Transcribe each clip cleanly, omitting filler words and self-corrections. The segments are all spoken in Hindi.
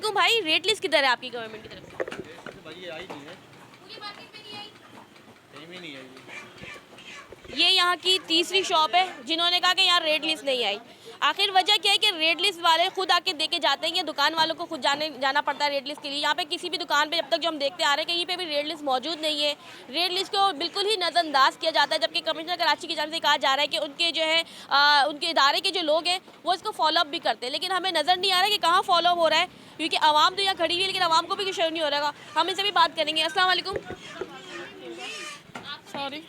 वालेकुम भाई, रेट लिस्ट किधर है आपकी गवर्नमेंट की तरफ से? भाई ये आई नहीं है, पूरी मार्केट में नहीं आई। कहीं भी नहीं आई। ये यहाँ की तीसरी शॉप है जिन्होंने कहा कि यहाँ रेट लिस्ट नहीं आई। आखिर वजह क्या है कि रेट लिस्ट वाले खुद आके देके जाते हैं, या दुकान वालों को खुद जाना पड़ता है रेट लिस्ट के लिए। यहाँ पे किसी भी दुकान पे जब तक जो हम देखते आ रहे हैं कहीं पे भी रेट लिस्ट मौजूद नहीं है। रेट लिस्ट को बिल्कुल ही नज़रअंदाज किया जाता है, जबकि कमिश्नर कराची की जानब से कहा जा रहा है कि उनके जो है उनके इदारे के जो लोग हैं वो इसको फॉलोअप भी करते हैं, लेकिन हमें नज़र नहीं आ रहा है कि कहाँ फॉलो हो रहा है, क्योंकि आवाम तो यहाँ खड़ी हुई है लेकिन आवाम को भी कुछ नहीं हो रहा है। हम इनसे भी बात करेंगे। अस्सलाम वालेकुम। सॉरी,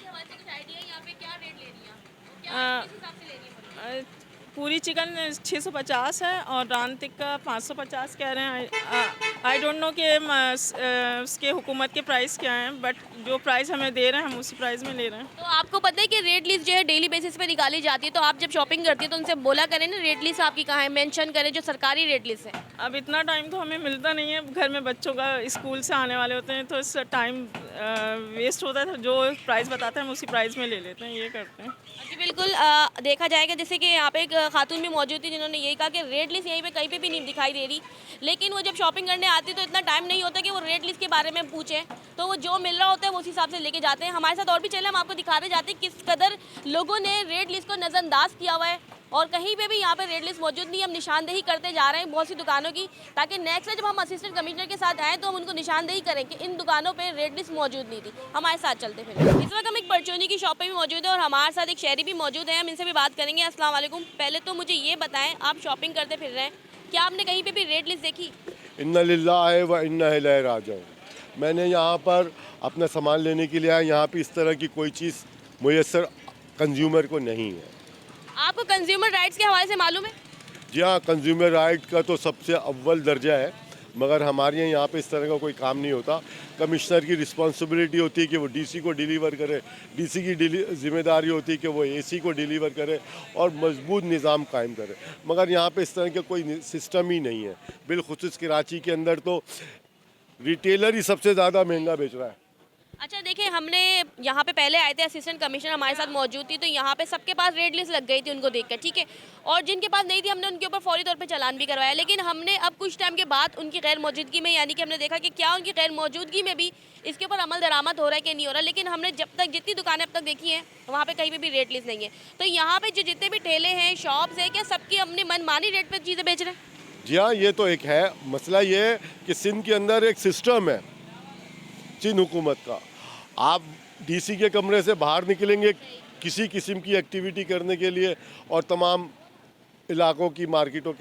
पूरी चिकन 650 है और रान टिक्का 550 कह रहे हैं। आई डोंट नो कि उसके हुकूमत के प्राइस क्या हैं, बट जो प्राइस हमें दे रहे हैं हम उसी प्राइस में ले रहे हैं। तो आपको पता है कि रेट लिस्ट जो है डेली बेसिस पे निकाली जाती है, तो आप जब शॉपिंग करती है तो उनसे बोला करें ना रेट लिस्ट आपकी कहाँ है, मेंशन करें जो सरकारी रेट लिस्ट है। अब इतना टाइम तो हमें मिलता नहीं है, घर में बच्चों का स्कूल से आने वाले होते हैं तो इस टाइम वेस्ट होता है, जो प्राइस बताते हैं हम उसी प्राइस में ले लेते हैं, ये करते हैं। जी बिल्कुल, देखा जाएगा जैसे कि यहाँ पे एक खातून भी मौजूद थी जिन्होंने यही कहा कि रेट लिस्ट यहीं पे कहीं पे भी नहीं दिखाई दे रही, लेकिन वो जब शॉपिंग करने आती तो इतना टाइम नहीं होता कि वो रेट लिस्ट के बारे में पूछें, तो वो जो मिल रहा होता है वो उस हिसाब से लेके जाते हैं। हमारे साथ और भी चले, हम आपको दिखाते जाते हैं किस कदर लोगों ने रेट लिस्ट को नज़रअंदाज किया हुआ है, और कहीं पे भी यहाँ पे रेट लिस्ट मौजूद नहीं। हम निशानदेही करते जा रहे हैं बहुत सी दुकानों की, ताकि नेक्स्ट जब हम असिस्टेंट कमिश्नर के साथ आएँ तो हम उनको निशानदेही करें कि इन दुकानों पे रेट लिस्ट मौजूद नहीं थी। हमारे साथ चलते फिर इस वक्त हम एक परचूनी की शॉप पे भी मौजूद है और हमारे साथ एक शहरी भी मौजूद है, हम इनसे भी बात करेंगे। अस्सलाम वालेकुम। पहले तो मुझे ये बताएं, आप शॉपिंग करते फिर रहे हैं, क्या आपने कहीं पे भी रेट लिस्ट देखी? इन्ना लिल्लाह व इन्ना इलैहि राजिऊन। मैंने यहाँ पर अपना सामान लेने के लिए आया, यहाँ पे इस तरह की कोई चीज़ मुयस्सर कंज्यूमर को नहीं है। आपको कंज्यूमर राइट्स के हवाले से मालूम है? जी हाँ, कंज्यूमर राइट का तो सबसे अव्वल दर्जा है, मगर हमारे यहाँ पे इस तरह का कोई काम नहीं होता। कमिश्नर की रिस्पॉन्सिबिलिटी होती है कि वो डीसी को डिलीवर करे, डीसी की जिम्मेदारी होती है कि वो एसी को डिलीवर करे और मजबूत निज़ाम कायम करे, मगर यहाँ पे इस तरह का कोई सिस्टम ही नहीं है। बिलखुसूस कराची के अंदर तो रिटेलर ही सबसे ज़्यादा महंगा बेच रहा है। अच्छा देखिए, हमने यहाँ पे पहले आए थे, असिस्टेंट कमिश्नर हमारे साथ मौजूद थी, तो यहाँ पे सबके पास रेट लिस्ट लग गई थी उनको देखकर, ठीक है, और जिनके पास नहीं थी हमने उनके ऊपर फौरी तौर पे चालान भी करवाया। लेकिन हमने अब कुछ टाइम के बाद उनकी गैर मौजूदगी में, यानी कि हमने देखा कि क्या उनकी गैर मौजूदगी में भी इसके ऊपर अमल दरामद हो रहा है कि नहीं हो रहा, लेकिन हमने जब तक जितनी दुकानें अब तक देखी हैं वहाँ पर कहीं पर भी रेट लिस्ट नहीं है। तो यहाँ पर जो जितने भी ठेले हैं, शॉप्स हैं, क्या सबकी अपनी मनमानी रेट पर चीज़ें बेच रहे हैं? जी हाँ, ये तो एक है मसला। ये है कि सिंध के अंदर एक सिस्टम है चीन हुकूमत का। आप डीसी के कमरे से बाहर निकलेंगे किसी किस्म की एक्टिविटी करने के लिए और तमाम इलाकों की मार्केटों के